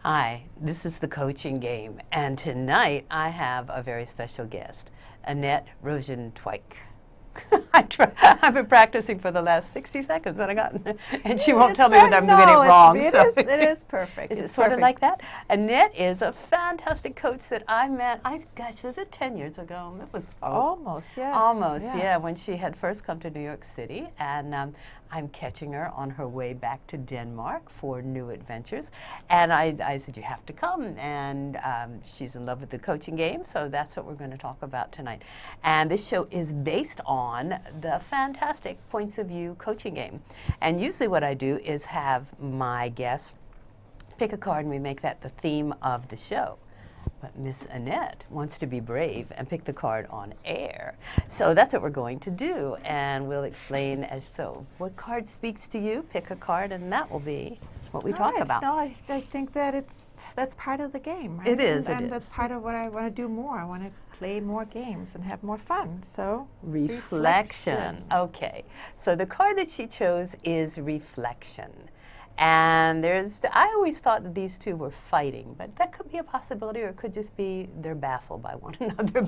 Hi, this is the Coaching Game, and tonight I have a very special guest, Anette Rosenzweig. I've been practicing for the last 60 seconds, and she won't tell me whether I'm doing it wrong. It is perfect. Is it sort of like that? Annette is a fantastic coach that I met, was it 10 years ago? It was almost, yes. Almost, yeah, when she had first come to New York City. And I'm catching her on her way back to Denmark for new adventures. And I said, you have to come. And she's in love with the coaching game, so that's what we're going to talk about tonight. And this show is based on the fantastic Points of View coaching game. And usually what I do is have my guests pick a card and we make that the theme of the show. But Miss Annette wants to be brave and pick the card on air. So that's what we're going to do. And we'll explain as so. What card speaks to you? Pick a card and that will be what we talk about. No, I think that that's part of the game, right? It is. And that's part of what I want to do more. I want to play more games and have more fun. So reflection. Okay. So the card that she chose is reflection. And I always thought that these two were fighting, but that could be a possibility, or it could just be they're baffled by one another.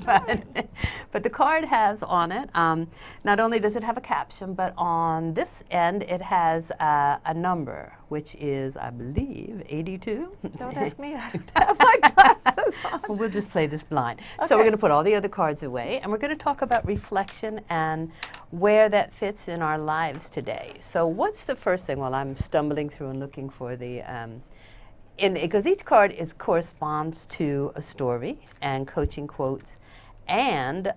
But the card has on it, not only does it have a caption, but on this end it has a number, which is, I believe, 82. Don't ask me, I don't have my glasses on. Well, we'll just play this blind. Okay. So we're going to put all the other cards away, and we're going to talk about reflection and where that fits in our lives today. So what's the first thing? Well, I'm stumbling through and looking for the, because each card corresponds to a story and coaching quotes and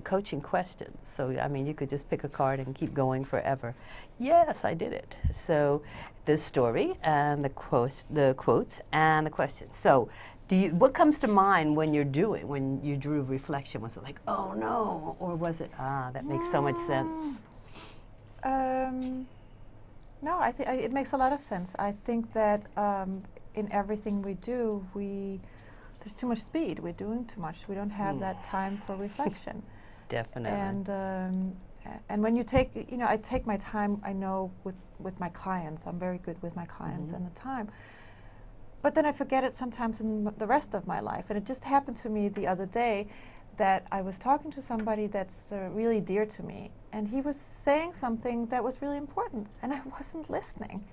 coaching questions. So, I mean, you could just pick a card and keep going forever. Yes, I did it. So the story and the quotes and the questions. So what comes to mind when you drew reflection? Was it like, oh no, or was it, that makes so much sense? No, I think it makes a lot of sense. I think that in everything we do, there's too much speed. We're doing too much. We don't have that time for reflection. Definitely. And when you take, I take my time. I know with my clients, I'm very good with my clients and the time. But then I forget it sometimes in the rest of my life. And it just happened to me the other day that I was talking to somebody that's really dear to me, and he was saying something that was really important, and I wasn't listening.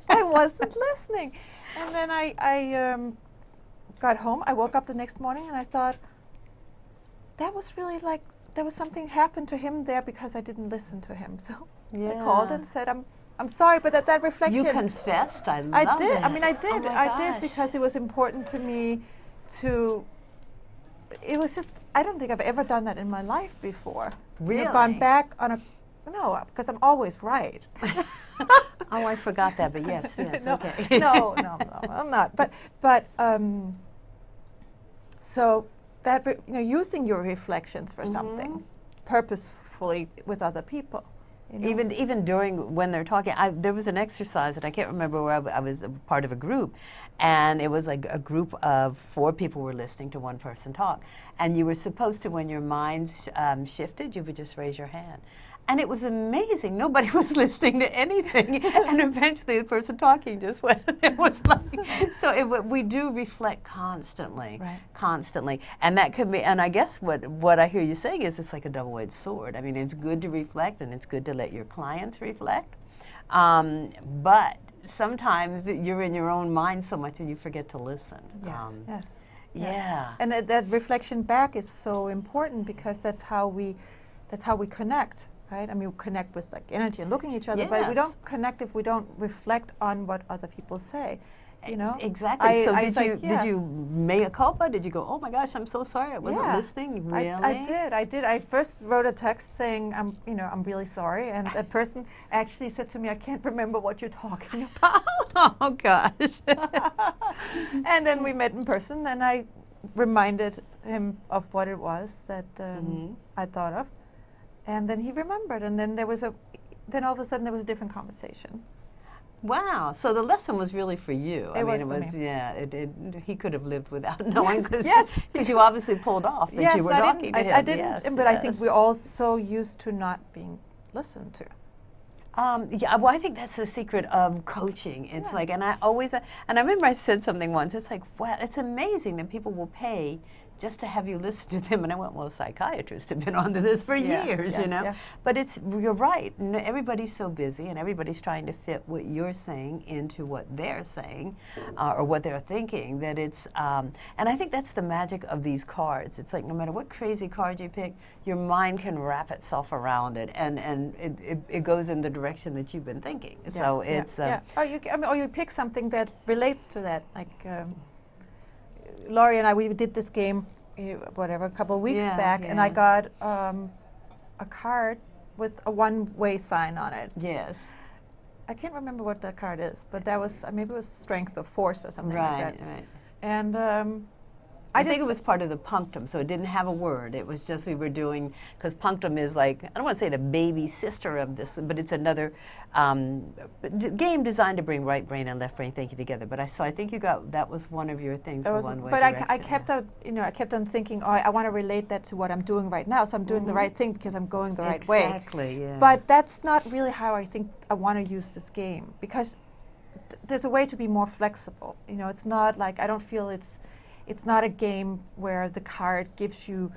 I wasn't listening. And then I got home. I woke up the next morning, and I thought, that was really like, there was something happened to him there because I didn't listen to him. So I called and said, I'm sorry, but that reflection. You confessed. I did. I mean, I did. Oh I did because it was important to me to. It was just. I don't think I've ever done that in my life before. Really? Gone back on no, because I'm always right. Oh, I forgot that. But yes, no, okay. no, I'm not. But so that using your reflections for something purposefully with other people. Even during when they're talking, there was an exercise, and I can't remember where I was a part of a group, and it was like a group of 4 people were listening to one person talk, and you were supposed to, when your minds shifted, you would just raise your hand. And it was amazing. Nobody was listening to anything, and eventually the person talking just went. It was like we do reflect constantly, constantly, and that could be. And I guess what I hear you saying is it's like a double-edged sword. I mean, it's good to reflect, and it's good to let your clients reflect, but sometimes you're in your own mind so much and you forget to listen. Yes. Yeah. And that reflection back is so important because that's how we connect. Right? I mean, we connect with like energy and looking at each other, but we don't connect if we don't reflect on what other people say. Exactly. Did you mea culpa? Did you go, oh my gosh, I'm so sorry, I wasn't listening? Really? I did. I first wrote a text saying, I'm really sorry, and that person actually said to me, I can't remember what you're talking about. Oh gosh. And then we met in person, and I reminded him of what it was that I thought of. And then he remembered, and then then all of a sudden there was a different conversation. Wow! So the lesson was really for you. It was. Yeah. He could have lived without knowing. Yes. Because you obviously pulled off that you were talking to him. I didn't. But I think we're all so used to not being listen to. Yeah, well, I think that's the secret of coaching. It's like, and I always, and I remember I said something once. It's like, wow, it's amazing that people will pay just to have you listen to them. And I went, well, psychiatrists have been onto this for years, you know. But you're right. Everybody's so busy, and everybody's trying to fit what you're saying into what they're saying, or what they're thinking. That it's, and I think that's the magic of these cards. It's like no matter what crazy card you pick, your mind can wrap itself around it, and it goes in the direction that you've been thinking. So it's or you pick something that relates to that, like. Laurie and I, we did this game, a couple of weeks back, and I got a card with a one-way sign on it. Yes. I can't remember what that card is, but that was, maybe it was strength or force or something like that. Right. And I think it was part of the punctum, so it didn't have a word. It was just we were doing, because punctum is like, I don't want to say the baby sister of this, but it's another game designed to bring right brain and left brain thinking together. But I think you got, that was one of your things, the one way direction. I kept on, I kept on thinking, I want to relate that to what I'm doing right now, so I'm doing the right thing because I'm going the right way. Exactly, yeah. But that's not really how I think I want to use this game, because there's a way to be more flexible. It's not like, I don't feel it's not a game where the card gives you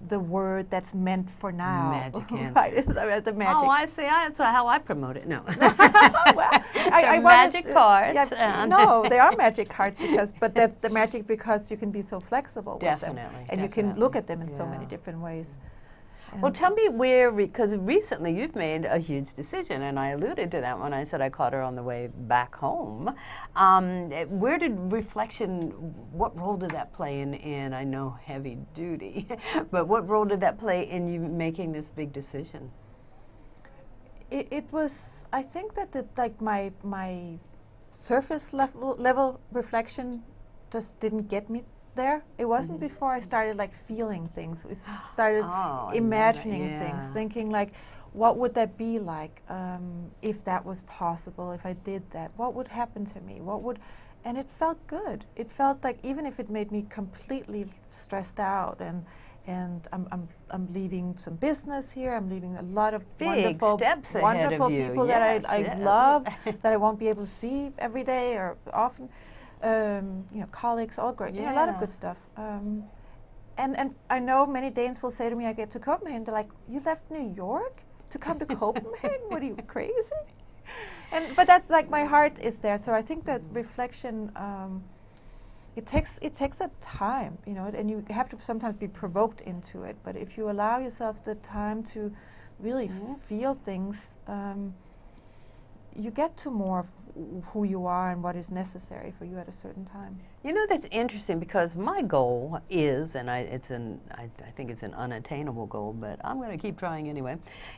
the word that's meant for now. Magic answer. Right, the magic. Oh, I see. That's how I promote it. No. Well, I magic cards. No, they are magic cards but that's the magic because you can be so flexible with them. And you can look at them in so many different ways. Well, tell me where, because recently you've made a huge decision, and I alluded to that when I said I caught her on the way back home. Where did reflection, what role did that play in I know heavy duty, but what role did that play in you making this big decision? It was, I think that my surface level reflection just didn't get me there. It wasn't before I started feeling things. We started imagining things, thinking what would that be like if that was possible, if I did that? What would happen to me? And it felt good. It felt like, even if it made me completely stressed out, and I'm leaving some business here. I'm leaving a lot of wonderful people that I love, that I won't be able to see every day or often. Colleagues, all great, a lot of good stuff. And I know many Danes will say to me, I get to Copenhagen, they're like, you left New York to come to Copenhagen? What, are you crazy? But that's my heart is there. So I think that reflection, it takes a time, and you have to sometimes be provoked into it. But if you allow yourself the time to really feel things, you get to more of who you are and what is necessary for you at a certain time. That's interesting, because my goal is, and I think it's an unattainable goal, but I'm going to keep trying anyway,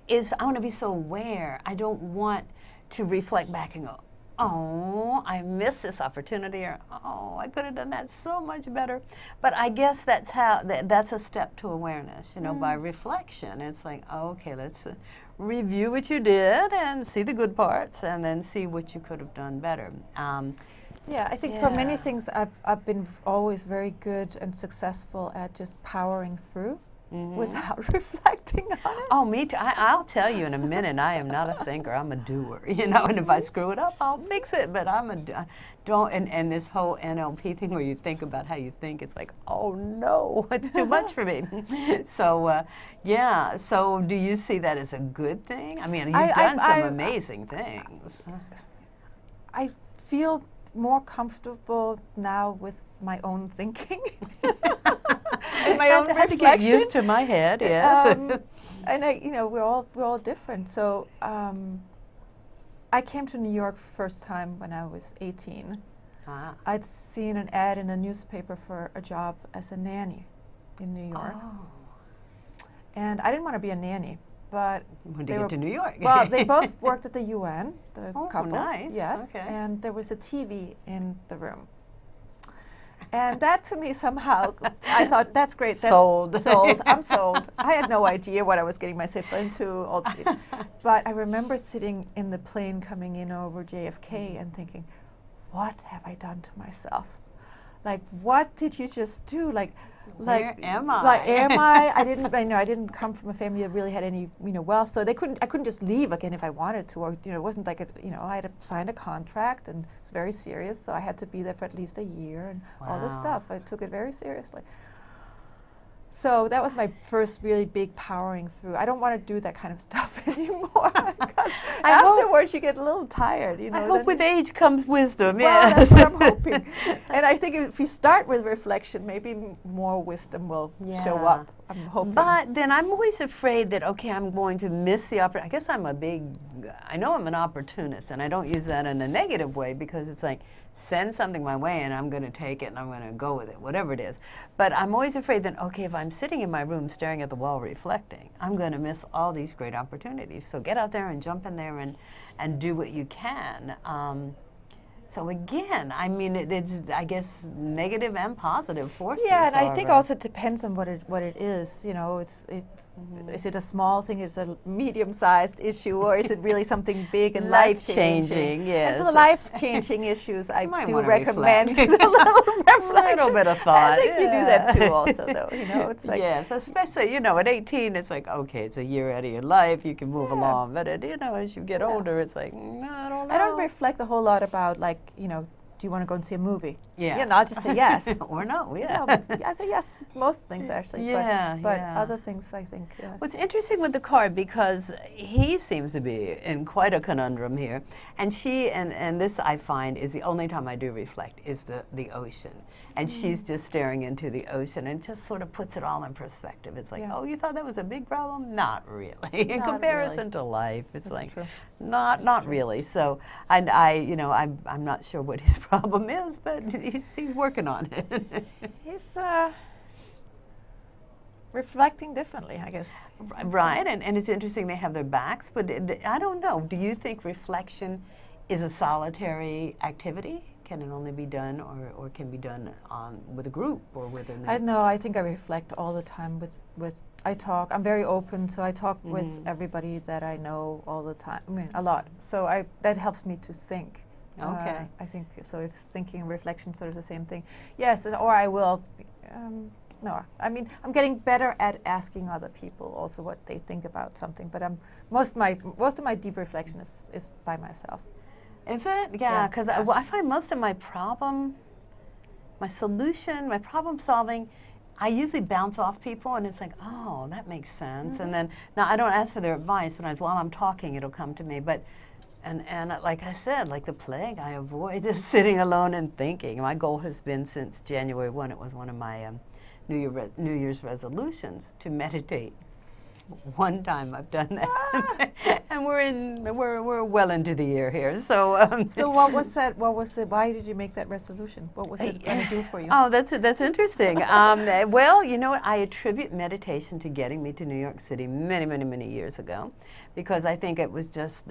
is I want to be so aware. I don't want to reflect back and go, oh, I missed this opportunity, or oh, I could have done that so much better. But I guess that's that's a step to awareness, by reflection. It's like, oh, okay, let's review what you did and see the good parts, and then see what you could have done better. I think for many things I've been always very good and successful at just powering through without reflecting on it. Oh, me too. I'll tell you in a minute, I am not a thinker. I'm a doer, and if I screw it up, I'll fix it. But and this whole NLP thing where you think about how you think, it's like, oh no, it's too much for me. So, so do you see that as a good thing? I mean, you've done some amazing things. I feel more comfortable now with my own thinking. And my own reflection. To get used to my head, yes. And we're all different. So I came to New York first time when I was 18. I'd seen an ad in a newspaper for a job as a nanny in New York. And I didn't want to be a nanny, but when they get to New York. Well, they both worked at the UN, the couple. Nice. Yes. Okay. And there was a TV in the room. And that, to me, somehow, I thought, that's great. That's sold. I'm sold. I had no idea what I was getting myself into. But I remember sitting in the plane coming in over JFK and thinking, what have I done to myself? like, what did you just do? Where am I? Like, am I? I didn't come from a family that really had any, wealth, so I couldn't just leave again if I wanted to, or, it wasn't like, I had signed a contract, and it was very serious, so I had to be there for at least a year, and all this stuff. I took it very seriously. So that was my first really big powering through. I don't want to do that kind of stuff anymore, because afterwards you get a little tired. I hope with age comes wisdom. Well, Yeah, that's what I'm hoping. And I think if you start with reflection, maybe more wisdom will show up. I'm hoping. But then I'm always afraid that, okay, I'm going to miss the opportunity. I guess I know I'm an opportunist, and I don't use that in a negative way, because it's like, send something my way and I'm going to take it and I'm going to go with it, whatever it is. But I'm always afraid that, okay, if I'm sitting in my room staring at the wall reflecting, I'm going to miss all these great opportunities. So get out there and jump in there and do what you can. So again, I mean, it's, I guess, negative and positive forces. Yeah, and I think also it depends on what it is. Is it a small thing? Is it a medium-sized issue, or is it really something big and life-changing? Yes. And for the life-changing issues, I do recommend a little bit of thought. I think you do that too, also, though. It's like, yes, especially at 18, it's like, okay, it's a year out of your life, you can move along. But as you get older, it's like, I don't know. I don't reflect a whole lot about, like, do you want to go and see a movie? Yeah. I'll just say yes. Or no, yeah. I say yes, most things actually. But other things, I think. What's interesting with the card, because he seems to be in quite a conundrum here, and she, and this I find is the only time I do reflect, is the ocean. And she's just staring into the ocean, and it just sort of puts it all in perspective. It's like, oh, you thought that was a big problem? Not really. In comparison to life, it's That's true. Not really. So I'm not sure what his problem is, but he's working on it. He's reflecting differently, I guess. Right, and it's interesting they have their backs, but I don't know. Do you think reflection is a solitary activity? Can it only be done, or can be done with a group or with a? I think I reflect all the time with I talk. I'm very open, so I talk with everybody that I know all the time. I mean, a lot. So that helps me to think. Okay. I think so. If thinking and reflection sort of the same thing. Yes, or I will. No, I mean, I'm getting better at asking other people also what they think about something. But most of my deep reflection is by myself. Is it? Yeah, because I find most of my problem solving, I usually bounce off people, and it's like, oh, that makes sense. And then, now I don't ask for their advice, but while I'm talking, it'll come to me. But, and like I said, like the plague, I avoid just sitting alone and thinking. My goal has been since January 1, it was one of my New Year's resolutions to meditate. One time I've done that, and we're well into the year here. So, so what was that? What was it? Why did you make that resolution? What was it going to do for you? Oh, that's interesting. Well, you know what? I attribute meditation to getting me to New York City many years ago, because I think it was just.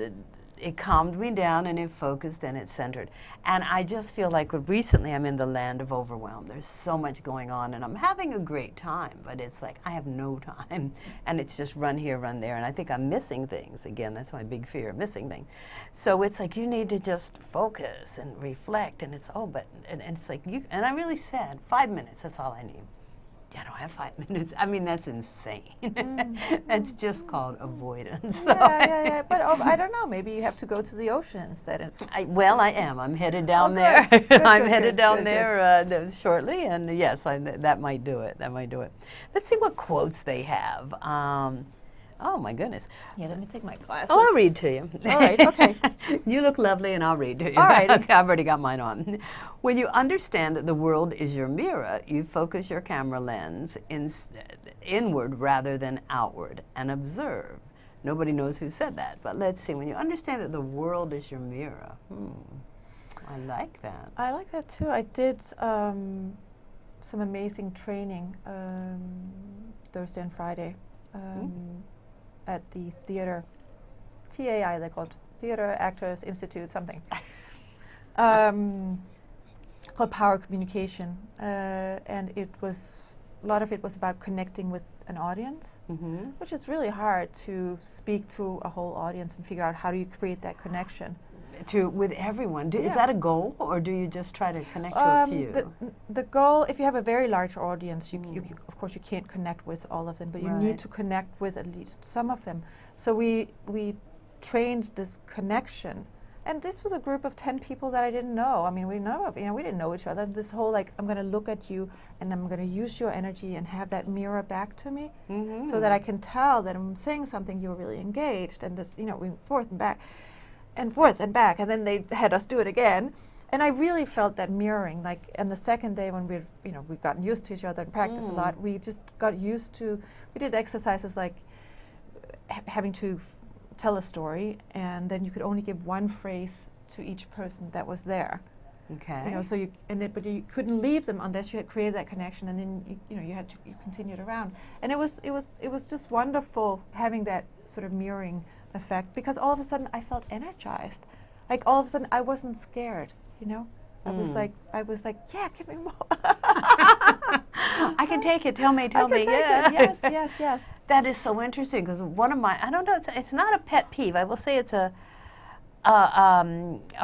It calmed me down, and it focused, and it centered. And I just feel like recently I'm in the land of overwhelm. There's so much going on, and I'm having a great time, but it's like I have no time, and it's just run here, run there, and I think I'm missing things. Again, that's my big fear, missing things. So it's like you need to just focus and reflect, and it's, and it's like, and I really said, 5 minutes, that's all I need. I don't have 5 minutes. I mean, that's insane. That's just called avoidance. So yeah. But I don't know. Maybe you have to go to the ocean instead. I am. I'm headed down there. I'm headed down there shortly, and yes, that might do it. Let's see what quotes they have. Oh, my goodness. Yeah, let me take my glasses. Oh, I'll read to you. All right, okay. You look lovely, and I'll read to you. All right. Okay, I've already got mine on. When you understand that the world is your mirror, you focus your camera lens inward rather than outward and observe. Nobody knows who said that, but let's see. When you understand that the world is your mirror, I like that. I like that, too. I did some amazing training Thursday and Friday. At the theater, TAI, they're called Theater Actors Institute, something, called Power Communication, and a lot of it was about connecting with an audience, which is really hard to speak to a whole audience and figure out how do you create that connection. with everyone. Is that a goal, or do you just try to connect to a few? The goal, if you have a very large audience, of course you can't connect with all of them, but you need to connect with at least some of them. So we trained this connection. And this was a group of 10 people that I didn't know. I mean, we didn't know each other. This whole, like, I'm going to look at you and I'm going to use your energy and have that mirror back to me, so that I can tell that I'm saying something, you're really engaged. And this, we forth and back and forth and back. And then they had us do it again. And I really felt that mirroring. Like, and the second day when we've gotten used to each other and practiced a lot, we just got used to, we did exercises like having to tell a story, and then you could only give one phrase to each person that was there. Okay. So but you couldn't leave them unless you had created that connection, and then you continued around. And it was just wonderful having that sort of mirroring effect, because all of a sudden I felt energized. Like all of a sudden I wasn't scared. I was like, yeah, give me more. I can take it. Tell me. Yeah. Yes. That is so interesting, because one of my, I don't know, it's not a pet peeve. I will say it's a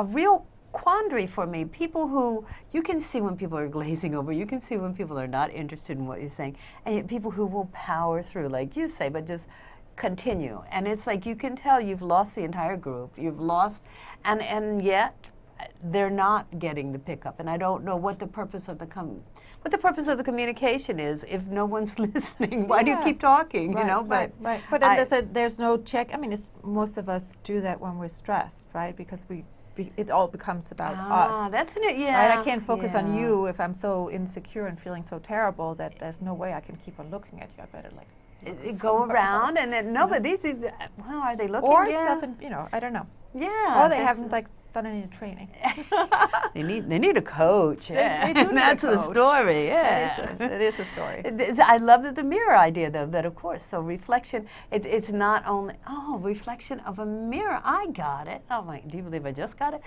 real quandary for me. People who, you can see when people are glazing over, you can see when people are not interested in what you're saying, and yet people who will power through, like you say, but just continue. And it's like you can tell you've lost the entire group. You've lost, and yet they're not getting the pickup. And I don't know what the purpose of the communication is if no one's listening. Why do you keep talking? Right. But then there's no check. I mean, most of us do that when we're stressed, right? Because it all becomes about us. That's it. Yeah. Right? I can't focus on you if I'm so insecure and feeling so terrible that there's no way I can keep on looking at you. I better go around else. And then but these are they looking? Or I don't know. Yeah. Or they haven't done any training. They need a coach. They do need that's a coach. The story. Yeah, that is a story. I love the mirror idea, though. That of course, so reflection. It's not only reflection of a mirror. I got it. Oh my! Do you believe I just got it?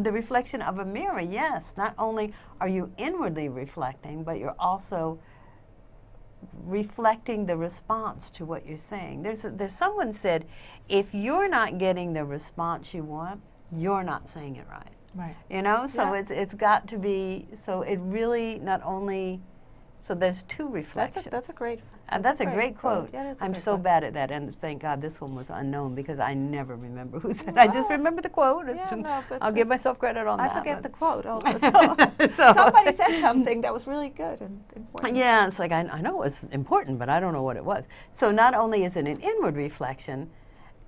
The reflection of a mirror. Yes. Not only are you inwardly reflecting, but you're also reflecting the response to what you're saying. There's someone said, if you're not getting the response you want, you're not saying it right. Right. So it's got to be, so it really not only, so there's two reflections. That's a great That's a great quote. Yeah, I'm so bad at that, and thank God this one was unknown, because I never remember who said it. I just remember the quote. But I'll give myself credit on that. I forget the quote also. So somebody said something that was really good and important. Yeah, it's like I know it was important, but I don't know what it was. So not only is it an inward reflection,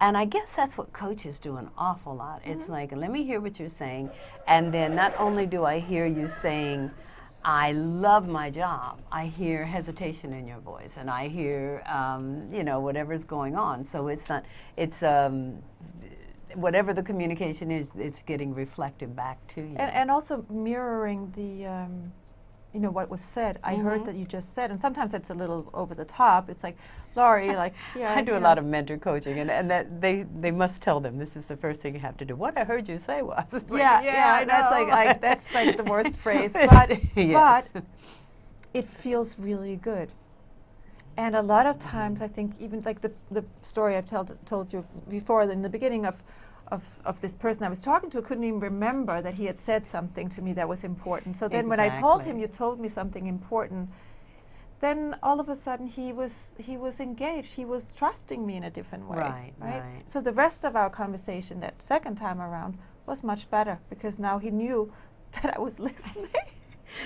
and I guess that's what coaches do an awful lot. It's like, let me hear what you're saying, and then not only do I hear you saying, I love my job, I hear hesitation in your voice, and I hear, whatever's going on. So it's whatever the communication is, it's getting reflected back to you. And also mirroring the, what was said. I heard that you just said, and sometimes it's a little over the top. It's like, Laurie, I do a lot of mentor coaching, and that they must tell them this is the first thing you have to do. What I heard you say was, I know. That's like the worst phrase, but yes. But it feels really good. And a lot of times, I think even like the story I've told you before, in the beginning of this person I was talking to, couldn't even remember that he had said something to me that was important. So then when I told him, you told me something important, then all of a sudden he was engaged. He was trusting me in a different way. Right. So the rest of our conversation that second time around was much better, because now he knew that I was listening.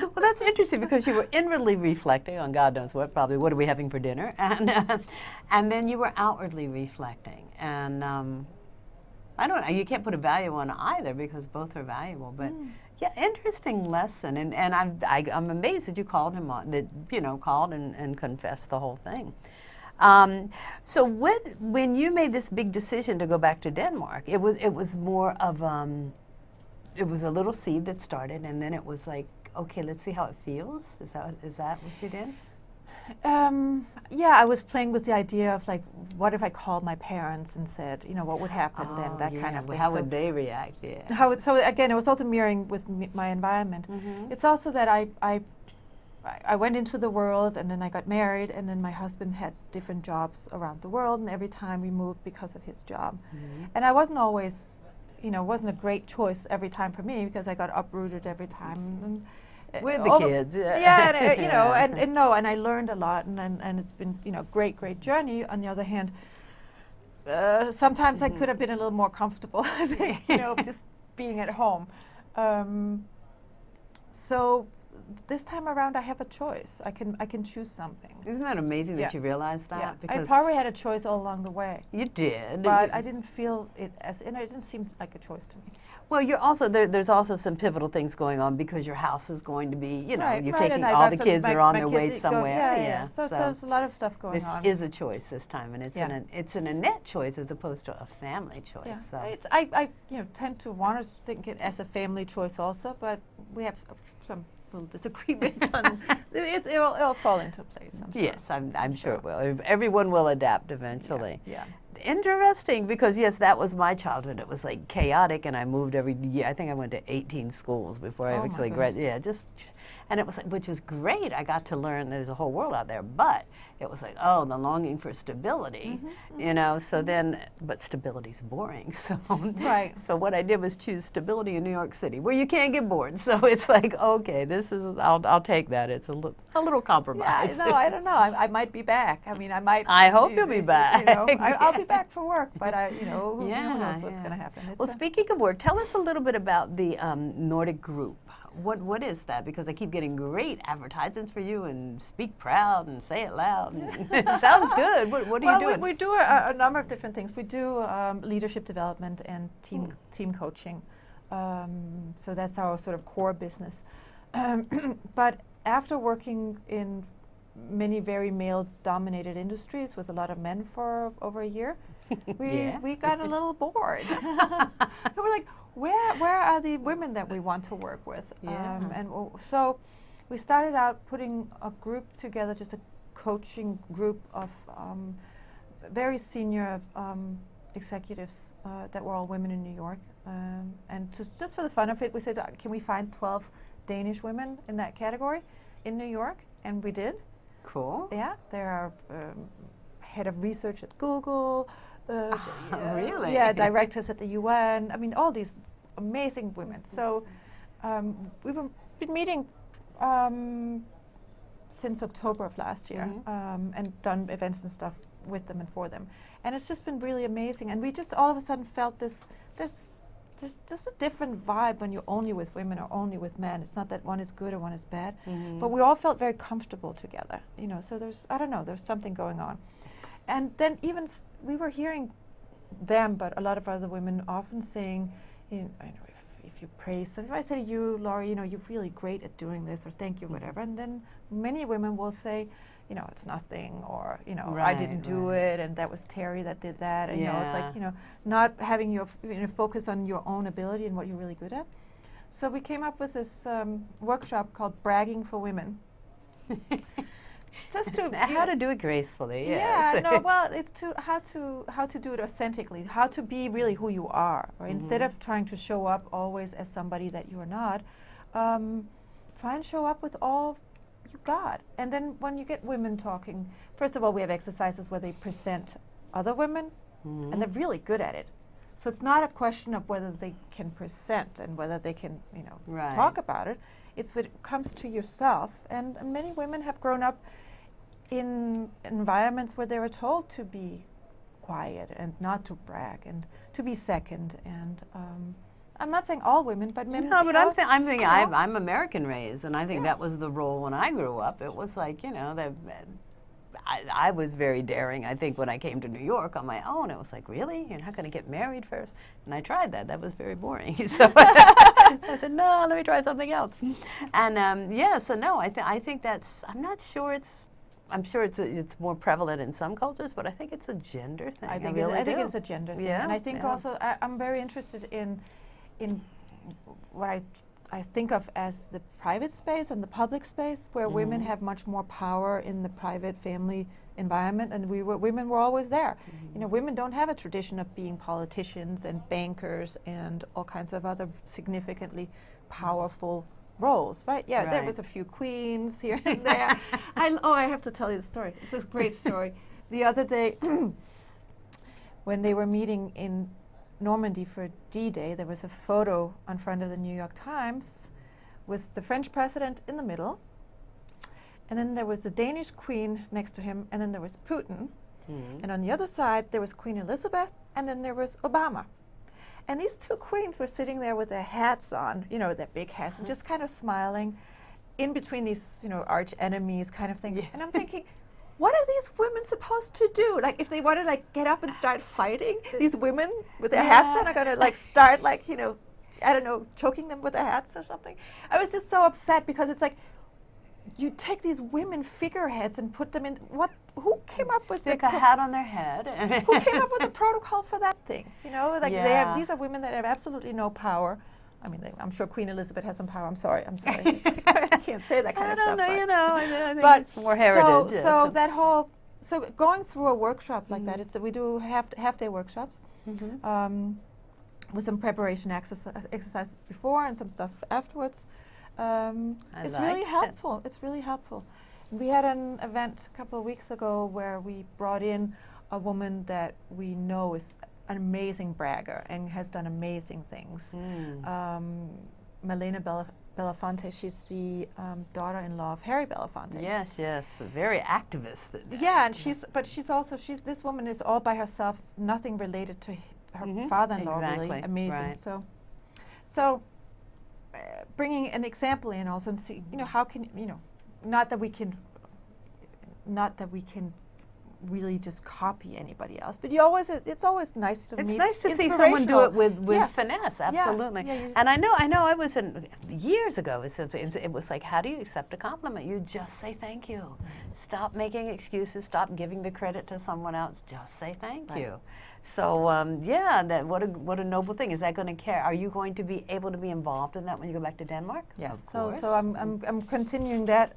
Well, that's interesting, because you were inwardly reflecting on God knows what, probably what are we having for dinner, and then you were outwardly reflecting. And I don't know, you can't put a value on either, because both are valuable. But yeah, interesting lesson. And I'm amazed that you called him on, called and confessed the whole thing. So when you made this big decision to go back to Denmark, it was more of it was a little seed that started, and then it was like, okay, let's see how it feels. Is that what you did? I was playing with the idea of like, what if I called my parents and said, what would happen then, that kind of thing. How would they react? Yeah. So again, it was also mirroring with my environment. It's also that I went into the world, and then I got married, and then my husband had different jobs around the world, and every time we moved because of his job. And I wasn't always wasn't a great choice every time for me because I got uprooted every time. And, with the kids. Yeah, and I learned a lot, and it's been, great journey. On the other hand, sometimes I could have been a little more comfortable, I think, just being at home. So this time around, I have a choice. I can choose something. Isn't that amazing that you realized that? Yeah. Because I probably had a choice all along the way. You did. But I didn't feel it it didn't seem like a choice to me. Well, you're also there's also some pivotal things going on because your house is going to be, you're taking all the kids are on their way somewhere. So there's a lot of stuff going on. This is a choice this time, and it's an Anette choice as opposed to a family choice. Yeah. So. I tend to want to think it as a family choice also, but we have some little disagreements on it'll fall into place. I'm sure. Yes, I'm sure it will. Everyone will adapt eventually. Yeah. Interesting, because yes, that was my childhood. It was like chaotic, and I moved every year. I think I went to 18 schools before I actually graduated. Yeah, and it was like, which was great. I got to learn there's a whole world out there, but it was like, the longing for stability, So then, but stability's boring. So So what I did was choose stability in New York City, where you can't get bored. So it's like, okay, I'll take that. It's a little compromise. Yeah, no, I don't know. I might be back. I mean, I might. I hope you'll be back. I'll be back for work, but who knows what's going to happen. Well, speaking of work, tell us a little bit about the Nordic group. What is that? Because I keep getting great advertisements for you, and speak proud and say it loud. It sounds good. What are you doing? We do a number of different things. We do leadership development and team coaching. So that's our sort of core business. But after working in many very male-dominated industries with a lot of men for over a year, we got a little bored. And we're like, where are the women that we want to work with? So we started out putting a group together, just a coaching group of very senior executives that were all women in New York. And just for the fun of it, we said, can we find 12 Danish women in that category in New York? And we did. Cool. Yeah, there are head of research at Google. Really? Yeah, directors at the UN. I mean, all these amazing women. So we've been meeting since October of last year and done events and stuff with them and for them. And it's just been really amazing. And we just all of a sudden felt there's just a different vibe when you're only with women or only with men. It's not that one is good or one is bad, but we all felt very comfortable together. So there's something going on. And then even we were hearing them, but a lot of other women often saying, if you praise, so if I say to you, Laurie, you're really great at doing this, or thank you, whatever, and then many women will say, it's nothing, or I didn't do it, and that was Terry that did that, and it's like not having your focus on your own ability and what you're really good at. So we came up with this workshop called Bragging for Women. Just to how to do it gracefully. Yeah, Yes. no, well, it's how to do it authentically, how to be really who you are, or instead of trying to show up always as somebody that you are not, try and show up with all you got. And then when you get women talking, first of all, we have exercises where they present other women, and they're really good at it. So it's not a question of whether they can present and whether they can, talk about it. It's when it comes to yourself. And many women have grown up in environments where they were told to be quiet and not to brag and to be second. And I'm not saying all women, but many. No, but I'm thinking I'm American raised, and I think that was the role when I grew up. It was like, I was very daring. I think when I came to New York on my own, it was like, really? You're not going to get married first? And I tried that. That was very boring. So I said, no, let me try something else. And so no, I think that's, I'm sure it's more prevalent in some cultures, but I think it's a gender thing. I think it's a gender thing. Yeah, and I think also I'm very interested in what I think of as the private space and the public space, where women have much more power in the private family environment, and women were always there. Women don't have a tradition of being politicians and bankers and all kinds of other significantly powerful roles, right? Yeah, there was a few queens here and there. I have to tell you the story. It's a great story. The other day, when they were meeting in Normandy for D-Day, there was a photo on front of the New York Times with the French president in the middle, and then there was the Danish queen next to him, and then there was Putin. And on the other side, there was Queen Elizabeth, and then there was Obama. And these two queens were sitting there with their hats on, you know, their big hats, and just kind of smiling in between these, you know, arch enemies kind of thing. Yeah. And I'm thinking, what are these women supposed to do? Like, if they want to, like, get up and start fighting, these women with their hats on are going to, like, start, like, you know, I don't know, choking them with their hats or something. I was just so upset because it's like, you take these women figureheads and put them in, who came up with Stick a hat on their head. who came up with the protocol for that thing? You know, like Yeah. these are women that have absolutely no power. I mean, I'm sure Queen Elizabeth has some power. I'm sorry. I can't say that kind I of don't stuff. know, you know, I think but it's more heritage. yes. So that whole, so going through a workshop like that, it's we do half-day workshops with some preparation exercises before and some stuff afterwards. It's really helpful. It's really helpful. We had an event a couple of weeks ago where we brought in a woman that we know is an amazing bragger and has done amazing things. Malena Belafonte, she's the daughter-in-law of Harry Belafonte. Yes, yes, very activist. Yeah, and this woman is all by herself, nothing related to her father-in-law, really. Amazing. Right. So bringing an example in also and see, you know, how can, you know, not that we can really just copy anybody else, but it's always nice to meet. It's nice to see someone do it with finesse, absolutely. Yeah, and I know I was years ago, it was like, how do you accept a compliment? You just say thank you. Stop making excuses, stop giving the credit to someone else, just say thank you. So what a noble thing. Is that going to care? Are you going to be able to be involved in that when you go back to Denmark? Yes. So I'm continuing that.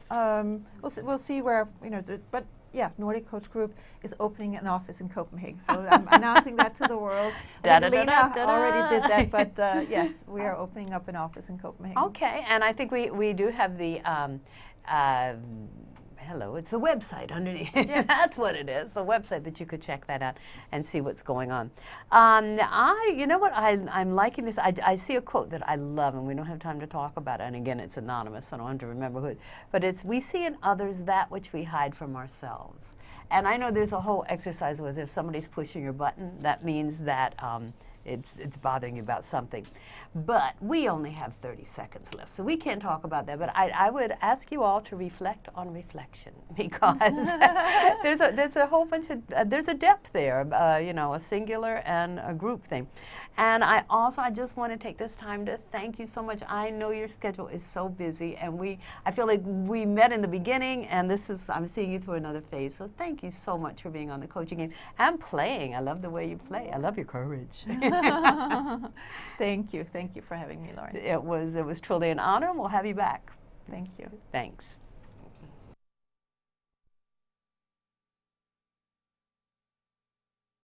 We'll see where, you know, but yeah, Nordic Coach Group is opening an office in Copenhagen. So I'm announcing that to the world. Lena already did that, but yes, we are opening up an office in Copenhagen. Okay, and I think we do have the it's the website underneath. Yes. That's what it is, the website that you could check that out and see what's going on. You know what, I'm liking this. I see a quote that I love, and we don't have time to talk about it. And again, it's anonymous, so I don't have to remember who. But it's, we see in others that which we hide from ourselves. And I know there's a whole exercise where if somebody's pushing your button, that means that it's bothering you about something. But we only have 30 seconds left, so we can't talk about that. But I would ask you all to reflect on reflection, because there's a whole bunch of, there's a depth there, you know, a singular and a group thing. And I just want to take this time to thank you so much. I know your schedule is so busy, and I feel like we met in the beginning, and I'm seeing you through another phase. So thank you so much for being on the coaching game and playing. I love the way you play. I love your courage. Thank you for having me, Laurie. It was truly an honor, and we'll have you back. Thank you. Thanks.